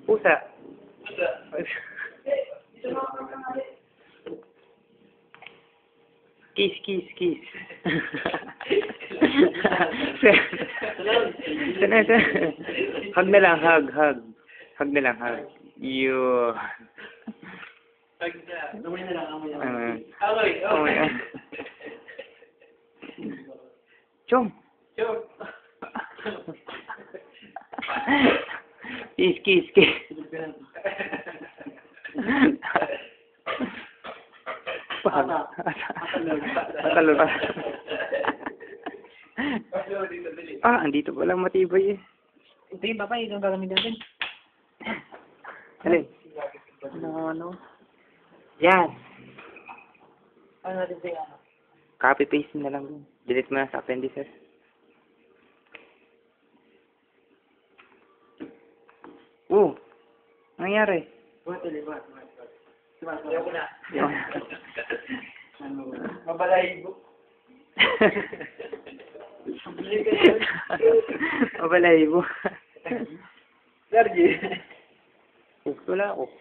Pusa. Kiss, kiss, kiss. Sana. Hug na lang, hug, hug. Hug na lang, hug. Yo. Amoy na lang, amoy na lang. Amoy. Chong. Kiss, kiss, kiss. Patalon. Andito pa lang matibay eh. Ito yung papa, ito ang gagamitin natin. Alin? Ano? Yan. Ano natin siya? Copy paste na lang. Delete mo na sa appendices. Nangyari? Ayaw ko na. Ano? Mabalahibo. Mabalahibo. Sergi. Wala ako.